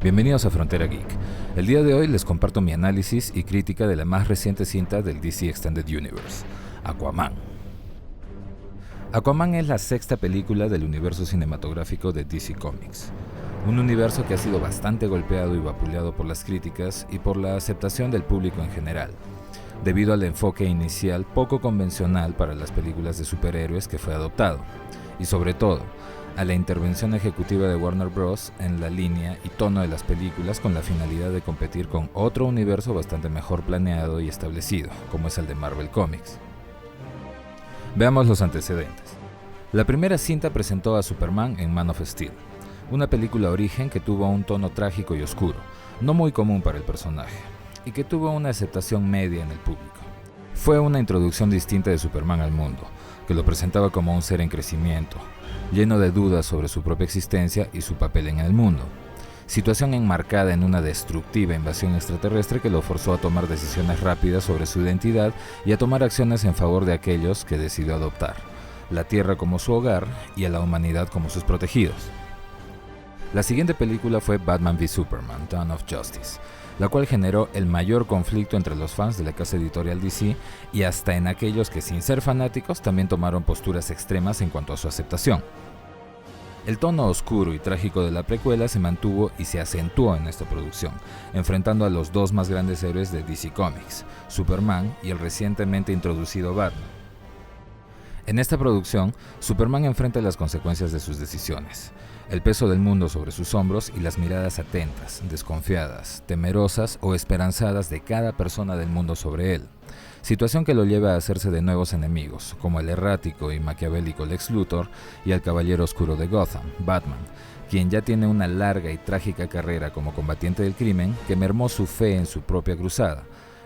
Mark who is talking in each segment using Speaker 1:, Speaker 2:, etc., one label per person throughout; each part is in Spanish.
Speaker 1: Bienvenidos a Frontera Geek. El día de hoy les comparto mi análisis y crítica de la más reciente cinta del DC Extended Universe, Aquaman. Aquaman es la sexta película del universo cinematográfico de DC Comics, un universo que ha sido bastante golpeado y vapuleado por las críticas y por la aceptación del público en general, debido al enfoque inicial poco convencional para las películas de superhéroes que fue adoptado, y sobre todo, a la intervención ejecutiva de Warner Bros. En la línea y tono de las películas con la finalidad de competir con otro universo bastante mejor planeado y establecido, como es el de Marvel Comics. Veamos los antecedentes. La primera cinta presentó a Superman en Man of Steel, una película origen que tuvo un tono trágico y oscuro, no muy común para el personaje, y que tuvo una aceptación media en el público. Fue una introducción distinta de Superman al mundo, que lo presentaba como un ser en crecimiento, lleno de dudas sobre su propia existencia y su papel en el mundo. Situación enmarcada en una destructiva invasión extraterrestre que lo forzó a tomar decisiones rápidas sobre su identidad y a tomar acciones en favor de aquellos que decidió adoptar, la Tierra como su hogar y a la humanidad como sus protegidos. La siguiente película fue Batman v Superman: Dawn of Justice, la cual generó el mayor conflicto entre los fans de la casa editorial DC y hasta en aquellos que, sin ser fanáticos, también tomaron posturas extremas en cuanto a su aceptación. El tono oscuro y trágico de la precuela se mantuvo y se acentuó en esta producción, enfrentando a los dos más grandes héroes de DC Comics, Superman y el recientemente introducido Batman. En esta producción, Superman enfrenta las consecuencias de sus decisiones, el peso del mundo sobre sus hombros y las miradas atentas, desconfiadas, temerosas o esperanzadas de cada persona del mundo sobre él, situación que lo lleva a hacerse de nuevos enemigos, como el errático y maquiavélico Lex Luthor y el caballero oscuro de Gotham, Batman, quien ya tiene una larga y trágica carrera como combatiente del crimen que mermó su fe en su propia cruzada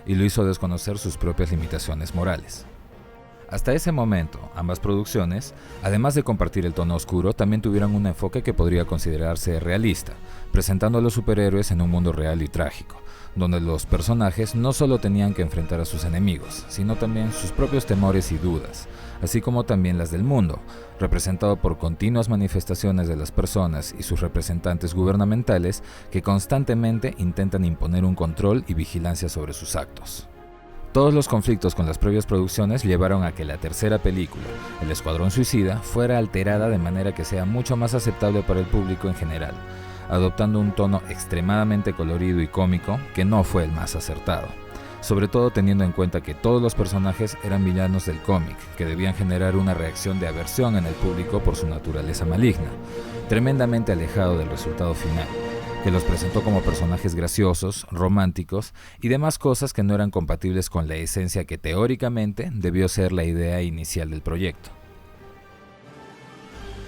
Speaker 1: y lo hizo desconocer sus propias limitaciones morales. Hasta ese momento, ambas producciones, además de compartir el tono oscuro, también tuvieron un enfoque que podría considerarse realista, presentando a los superhéroes en un mundo real y trágico, donde los personajes no solo tenían que enfrentar a sus enemigos, sino también sus propios temores y dudas, así como también las del mundo, representado por continuas manifestaciones de las personas y sus representantes gubernamentales que constantemente intentan imponer un control y vigilancia sobre sus actos. Todos los conflictos con las previas producciones llevaron a que la tercera película, El Escuadrón Suicida, fuera alterada de manera que sea mucho más aceptable para el público en general, adoptando un tono extremadamente colorido y cómico que no fue el más acertado, sobre todo teniendo en cuenta que todos los personajes eran villanos del cómic, que debían generar una reacción de aversión en el público por su naturaleza maligna, tremendamente alejado del resultado final, que los presentó como personajes graciosos, románticos y demás cosas que no eran compatibles con la esencia que teóricamente debió ser la idea inicial del proyecto.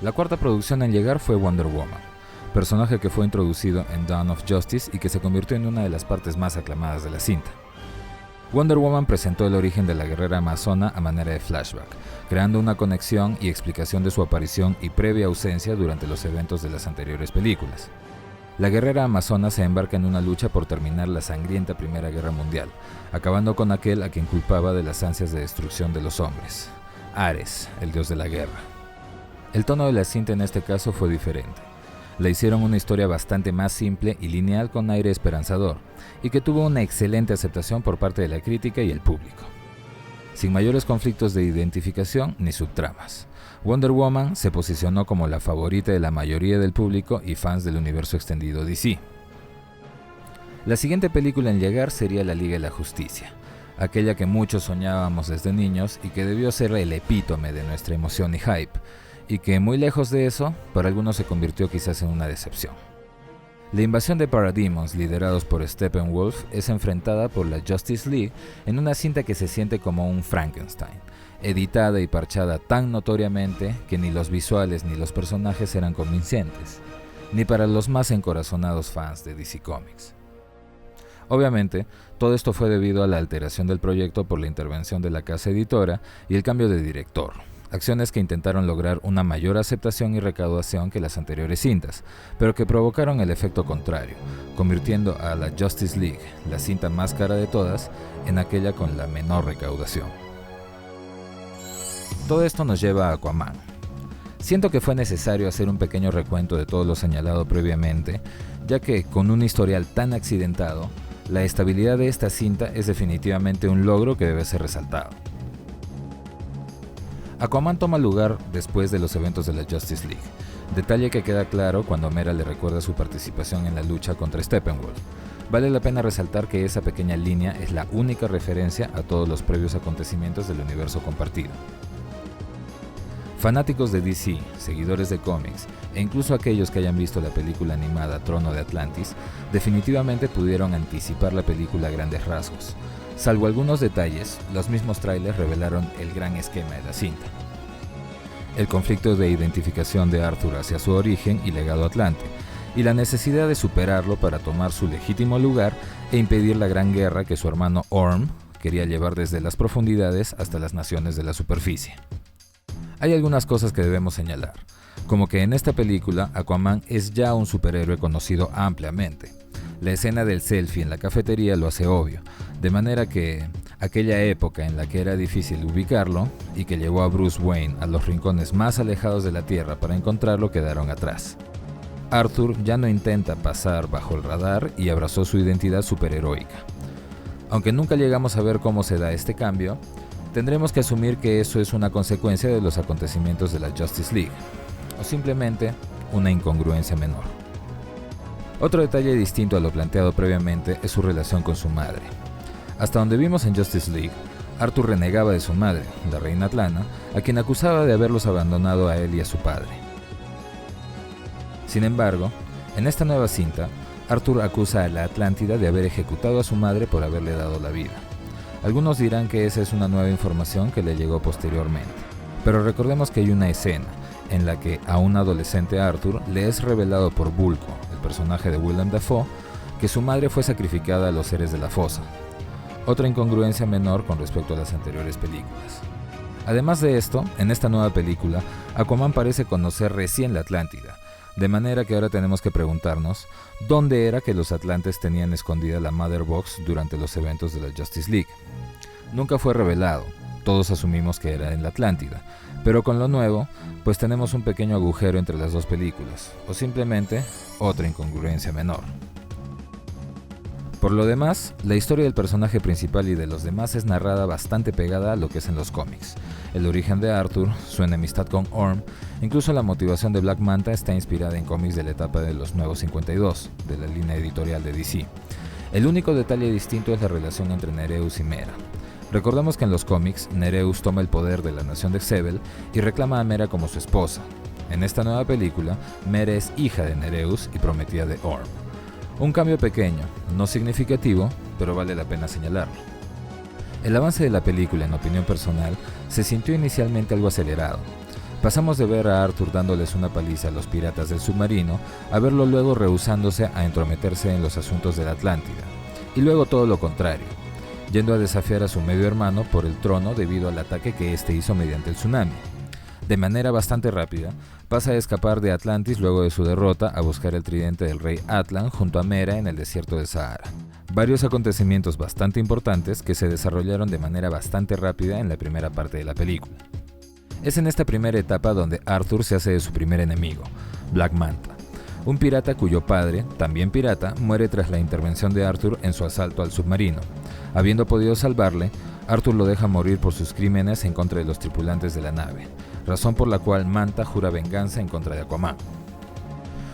Speaker 1: La cuarta producción en llegar fue Wonder Woman, personaje que fue introducido en Dawn of Justice y que se convirtió en una de las partes más aclamadas de la cinta. Wonder Woman presentó el origen de la guerrera amazona a manera de flashback, creando una conexión y explicación de su aparición y previa ausencia durante los eventos de las anteriores películas. La guerrera amazona se embarca en una lucha por terminar la sangrienta Primera Guerra Mundial, acabando con aquel a quien culpaba de las ansias de destrucción de los hombres, Ares, el dios de la guerra. El tono de la cinta en este caso fue diferente. Le hicieron una historia bastante más simple y lineal con aire esperanzador, y que tuvo una excelente aceptación por parte de la crítica y el público. Sin mayores conflictos de identificación ni subtramas, Wonder Woman se posicionó como la favorita de la mayoría del público y fans del universo extendido DC. La siguiente película en llegar sería La Liga de la Justicia, aquella que muchos soñábamos desde niños y que debió ser el epítome de nuestra emoción y hype, y que muy lejos de eso, para algunos se convirtió quizás en una decepción. La invasión de Parademons, liderados por Steppenwolf, es enfrentada por la Justice League en una cinta que se siente como un Frankenstein, editada y parchada tan notoriamente que ni los visuales ni los personajes eran convincentes, ni para los más encorazonados fans de DC Comics. Obviamente, todo esto fue debido a la alteración del proyecto por la intervención de la casa editora y el cambio de director, acciones que intentaron lograr una mayor aceptación y recaudación que las anteriores cintas, pero que provocaron el efecto contrario, convirtiendo a la Justice League, la cinta más cara de todas, en aquella con la menor recaudación. Todo esto nos lleva a Aquaman. Siento que fue necesario hacer un pequeño recuento de todo lo señalado previamente, ya que con un historial tan accidentado, la estabilidad de esta cinta es definitivamente un logro que debe ser resaltado. Aquaman toma lugar después de los eventos de la Justice League, detalle que queda claro cuando Mera le recuerda su participación en la lucha contra Steppenwolf. Vale la pena resaltar que esa pequeña línea es la única referencia a todos los previos acontecimientos del universo compartido. Fanáticos de DC, seguidores de cómics e incluso aquellos que hayan visto la película animada Trono de Atlantis, definitivamente pudieron anticipar la película a grandes rasgos. Salvo algunos detalles, los mismos trailers revelaron el gran esquema de la cinta. El conflicto de identificación de Arthur hacia su origen y legado atlante, y la necesidad de superarlo para tomar su legítimo lugar e impedir la gran guerra que su hermano Orm quería llevar desde las profundidades hasta las naciones de la superficie. Hay algunas cosas que debemos señalar, como que en esta película Aquaman es ya un superhéroe conocido ampliamente. La escena del selfie en la cafetería lo hace obvio, de manera que aquella época en la que era difícil ubicarlo y que llevó a Bruce Wayne a los rincones más alejados de la Tierra para encontrarlo quedaron atrás. Arthur ya no intenta pasar bajo el radar y abrazó su identidad superheroica. Aunque nunca llegamos a ver cómo se da este cambio, tendremos que asumir que eso es una consecuencia de los acontecimientos de la Justice League, o simplemente una incongruencia menor. Otro detalle distinto a lo planteado previamente es su relación con su madre. Hasta donde vimos en Justice League, Arthur renegaba de su madre, la reina Atlana, a quien acusaba de haberlos abandonado a él y a su padre. Sin embargo, en esta nueva cinta, Arthur acusa a la Atlántida de haber ejecutado a su madre por haberle dado la vida. Algunos dirán que esa es una nueva información que le llegó posteriormente, pero recordemos que hay una escena en la que a un adolescente Arthur le es revelado por Vulko, el personaje de Willem Dafoe, que su madre fue sacrificada a los seres de la fosa. Otra incongruencia menor con respecto a las anteriores películas. Además de esto, en esta nueva película, Aquaman parece conocer recién la Atlántida, de manera que ahora tenemos que preguntarnos dónde era que los atlantes tenían escondida la Mother Box durante los eventos de la Justice League. Nunca fue revelado, todos asumimos que era en la Atlántida, pero con lo nuevo, pues tenemos un pequeño agujero entre las dos películas, o simplemente otra incongruencia menor. Por lo demás, la historia del personaje principal y de los demás es narrada bastante pegada a lo que es en los cómics. El origen de Arthur, su enemistad con Orm, incluso la motivación de Black Manta está inspirada en cómics de la etapa de los Nuevos 52, de la línea editorial de DC. El único detalle distinto es la relación entre Nereus y Mera. Recordemos que en los cómics, Nereus toma el poder de la nación de Xebel y reclama a Mera como su esposa. En esta nueva película, Mera es hija de Nereus y prometida de Orm. Un cambio pequeño, no significativo, pero vale la pena señalarlo. El avance de la película, en opinión personal, se sintió inicialmente algo acelerado. Pasamos de ver a Arthur dándoles una paliza a los piratas del submarino, a verlo luego rehusándose a entrometerse en los asuntos de la Atlántida. Y luego todo lo contrario, yendo a desafiar a su medio hermano por el trono debido al ataque que éste hizo mediante el tsunami. De manera bastante rápida, pasa a escapar de Atlantis luego de su derrota a buscar el tridente del rey Atlan junto a Mera en el desierto de Sahara. Varios acontecimientos bastante importantes que se desarrollaron de manera bastante rápida en la primera parte de la película. Es en esta primera etapa donde Arthur se hace de su primer enemigo, Black Manta, un pirata cuyo padre, también pirata, muere tras la intervención de Arthur en su asalto al submarino. Habiendo podido salvarle, Arthur lo deja morir por sus crímenes en contra de los tripulantes de la nave, razón por la cual Manta jura venganza en contra de Aquaman.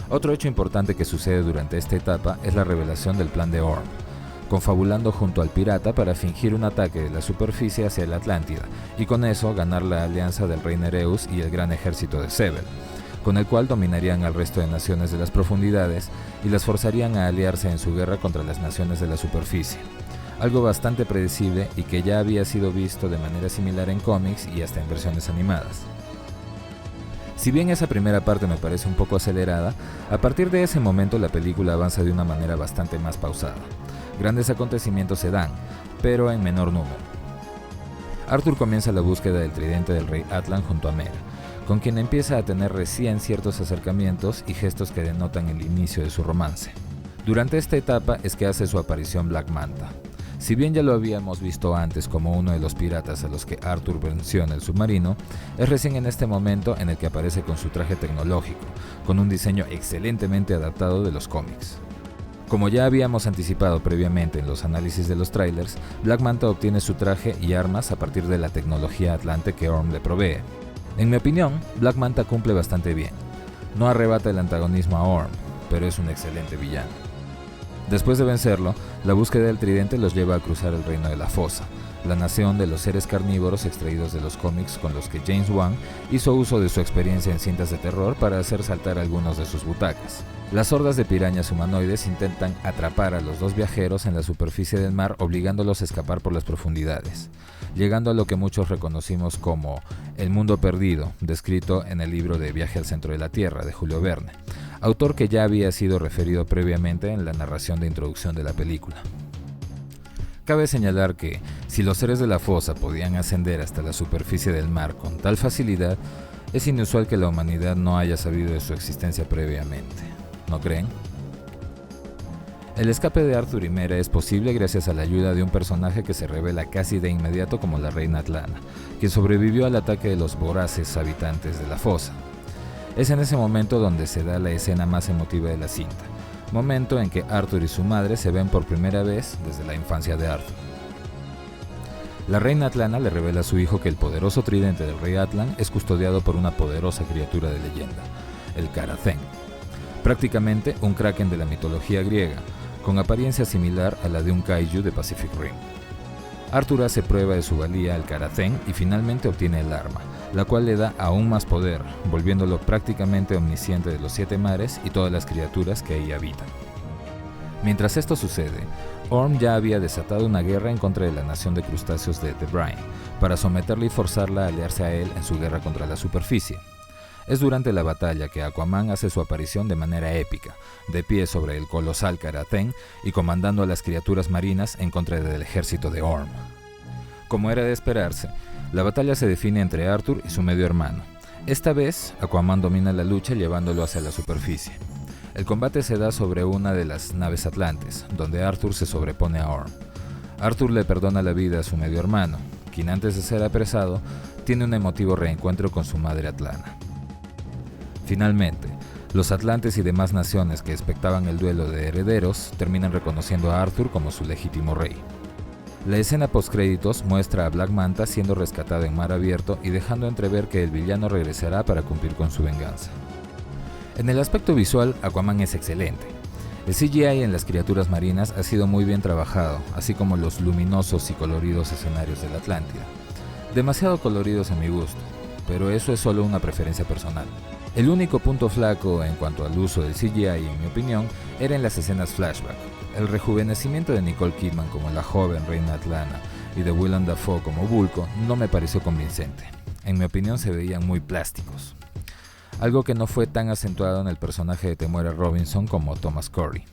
Speaker 1: Otro hecho importante que sucede durante esta etapa es la revelación del plan de Orm, confabulando junto al pirata para fingir un ataque de la superficie hacia la Atlántida y con eso ganar la alianza del rey Nereus y el gran ejército de Xebel, con el cual dominarían al resto de naciones de las profundidades y las forzarían a aliarse en su guerra contra las naciones de la superficie. Algo bastante predecible y que ya había sido visto de manera similar en cómics y hasta en versiones animadas. Si bien esa primera parte me parece un poco acelerada, a partir de ese momento la película avanza de una manera bastante más pausada. Grandes acontecimientos se dan, pero en menor número. Arthur comienza la búsqueda del tridente del rey Atlan junto a Mera, con quien empieza a tener recién ciertos acercamientos y gestos que denotan el inicio de su romance. Durante esta etapa es que hace su aparición Black Manta. Si bien ya lo habíamos visto antes como uno de los piratas a los que Arthur venció en el submarino, es recién en este momento en el que aparece con su traje tecnológico, con un diseño excelentemente adaptado de los cómics. Como ya habíamos anticipado previamente en los análisis de los trailers, Black Manta obtiene su traje y armas a partir de la tecnología Atlante que Orm le provee. En mi opinión, Black Manta cumple bastante bien. No arrebata el antagonismo a Orm, pero es un excelente villano. Después de vencerlo, la búsqueda del tridente los lleva a cruzar el reino de la Fosa, la nación de los seres carnívoros extraídos de los cómics con los que James Wan hizo uso de su experiencia en cintas de terror para hacer saltar algunos de sus butacas. Las hordas de pirañas humanoides intentan atrapar a los dos viajeros en la superficie del mar, obligándolos a escapar por las profundidades, llegando a lo que muchos reconocimos como el mundo perdido, descrito en el libro de Viaje al centro de la Tierra de Julio Verne, autor que ya había sido referido previamente en la narración de introducción de la película. Cabe señalar que, si los seres de la fosa podían ascender hasta la superficie del mar con tal facilidad, es inusual que la humanidad no haya sabido de su existencia previamente. ¿No creen? El escape de Arthur y Mera es posible gracias a la ayuda de un personaje que se revela casi de inmediato como la reina Atlana, quien sobrevivió al ataque de los voraces habitantes de la fosa. Es en ese momento donde se da la escena más emotiva de la cinta, momento en que Arthur y su madre se ven por primera vez desde la infancia de Arthur. La reina Atlana le revela a su hijo que el poderoso tridente del rey Atlan es custodiado por una poderosa criatura de leyenda, el Karathen, prácticamente un kraken de la mitología griega, con apariencia similar a la de un kaiju de Pacific Rim. Arthur hace prueba de su valía al Karathen y finalmente obtiene el arma, la cual le da aún más poder, volviéndolo prácticamente omnisciente de los 7 mares y todas las criaturas que ahí habitan. Mientras esto sucede, Orm ya había desatado una guerra en contra de la nación de crustáceos de The Brine, para someterla y forzarla a aliarse a él en su guerra contra la superficie. Es durante la batalla que Aquaman hace su aparición de manera épica, de pie sobre el colosal Karathen y comandando a las criaturas marinas en contra del ejército de Orm. Como era de esperarse, la batalla se define entre Arthur y su medio hermano. Esta vez, Aquaman domina la lucha llevándolo hacia la superficie. El combate se da sobre una de las naves atlantes, donde Arthur se sobrepone a Orm. Arthur le perdona la vida a su medio hermano, quien antes de ser apresado, tiene un emotivo reencuentro con su madre Atlana. Finalmente, los atlantes y demás naciones que expectaban el duelo de herederos terminan reconociendo a Arthur como su legítimo rey. La escena postcréditos muestra a Black Manta siendo rescatado en mar abierto y dejando entrever que el villano regresará para cumplir con su venganza. En el aspecto visual, Aquaman es excelente. El CGI en las criaturas marinas ha sido muy bien trabajado, así como los luminosos y coloridos escenarios de la Atlántida. Demasiado coloridos a mi gusto, pero eso es solo una preferencia personal. El único punto flaco en cuanto al uso del CGI, en mi opinión, era en las escenas flashback. El rejuvenecimiento de Nicole Kidman como la joven reina Atlana y de Willem Dafoe como Vulko no me pareció convincente. En mi opinión se veían muy plásticos. Algo que no fue tan acentuado en el personaje de Temuera Robinson como Thomas Corey.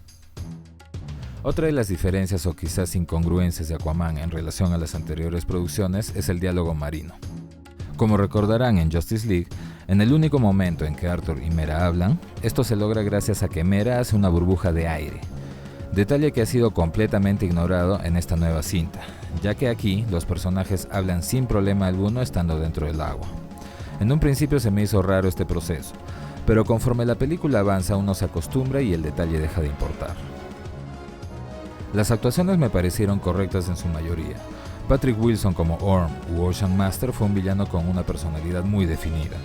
Speaker 1: Otra de las diferencias o quizás incongruencias de Aquaman en relación a las anteriores producciones es el diálogo marino. Como recordarán en Justice League, en el único momento en que Arthur y Mera hablan, esto se logra gracias a que Mera hace una burbuja de aire. Detalle que ha sido completamente ignorado en esta nueva cinta, ya que aquí los personajes hablan sin problema alguno estando dentro del agua. En un principio se me hizo raro este proceso, pero conforme la película avanza uno se acostumbra y el detalle deja de importar. Las actuaciones me parecieron correctas en su mayoría. Patrick Wilson como Orm u Ocean Master fue un villano con una personalidad muy definida,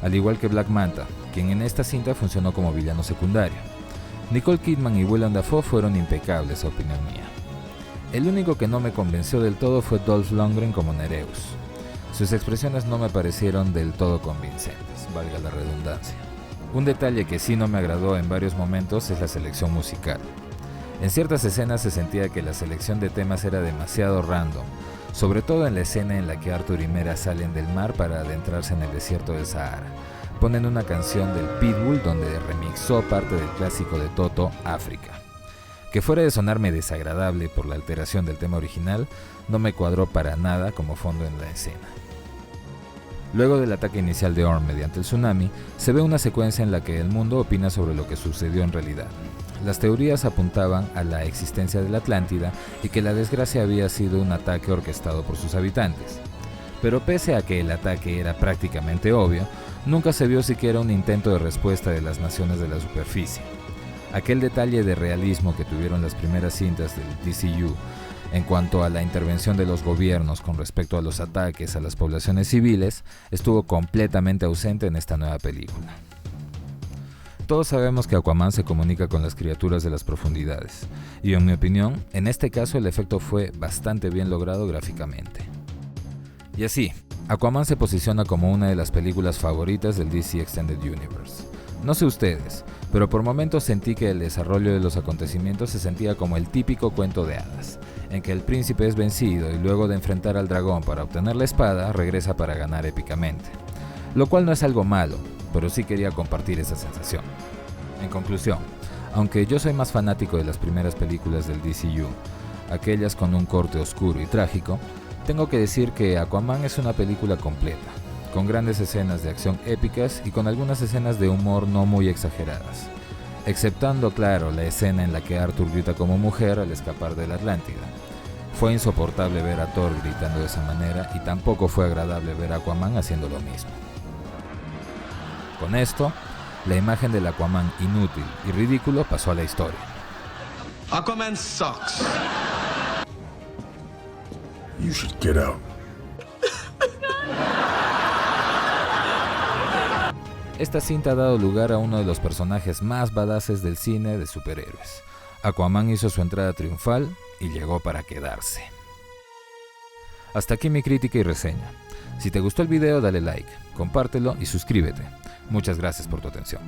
Speaker 1: al igual que Black Manta, quien en esta cinta funcionó como villano secundario. Nicole Kidman y Willem Dafoe fueron impecables a opinión mía. El único que no me convenció del todo fue Dolph Lundgren como Nereus. Sus expresiones no me parecieron del todo convincentes, valga la redundancia. Un detalle que sí no me agradó en varios momentos es la selección musical. En ciertas escenas se sentía que la selección de temas era demasiado random, sobre todo en la escena en la que Arthur y Mera salen del mar para adentrarse en el desierto del Sahara. Ponen una canción del Pitbull donde remixó parte del clásico de Toto, África. Que fuera de sonarme desagradable por la alteración del tema original, no me cuadró para nada como fondo en la escena. Luego del ataque inicial de Orm mediante el tsunami, se ve una secuencia en la que el mundo opina sobre lo que sucedió en realidad. las teorías apuntaban a la existencia de la Atlántida y que la desgracia había sido un ataque orquestado por sus habitantes. Pero pese a que el ataque era prácticamente obvio, nunca se vio siquiera un intento de respuesta de las naciones de la superficie. Aquel detalle de realismo que tuvieron las primeras cintas del DCU en cuanto a la intervención de los gobiernos con respecto a los ataques a las poblaciones civiles estuvo completamente ausente en esta nueva película. Todos sabemos que Aquaman se comunica con las criaturas de las profundidades, y en mi opinión, en este caso el efecto fue bastante bien logrado gráficamente. Y así, Aquaman se posiciona como una de las películas favoritas del DC Extended Universe. No sé ustedes, pero por momentos sentí que el desarrollo de los acontecimientos se sentía como el típico cuento de hadas, en que el príncipe es vencido y luego de enfrentar al dragón para obtener la espada, regresa para ganar épicamente. Lo cual no es algo malo, pero sí quería compartir esa sensación. En conclusión, aunque yo soy más fanático de las primeras películas del DCU, aquellas con un corte oscuro y trágico, tengo que decir que Aquaman es una película completa, con grandes escenas de acción épicas y con algunas escenas de humor no muy exageradas, exceptando, claro, la escena en la que Arthur grita como mujer al escapar de la Atlántida. Fue insoportable ver a Thor gritando de esa manera y tampoco fue agradable ver a Aquaman haciendo lo mismo. Con esto, la imagen del Aquaman inútil y ridículo pasó a la historia.
Speaker 2: Aquaman sucks.
Speaker 3: You should get out.
Speaker 1: Esta cinta ha dado lugar a uno de los personajes más badasses del cine de superhéroes. Aquaman hizo su entrada triunfal y llegó para quedarse. Hasta aquí mi crítica y reseña. Si te gustó el video, dale like, compártelo y suscríbete. Muchas gracias por tu atención.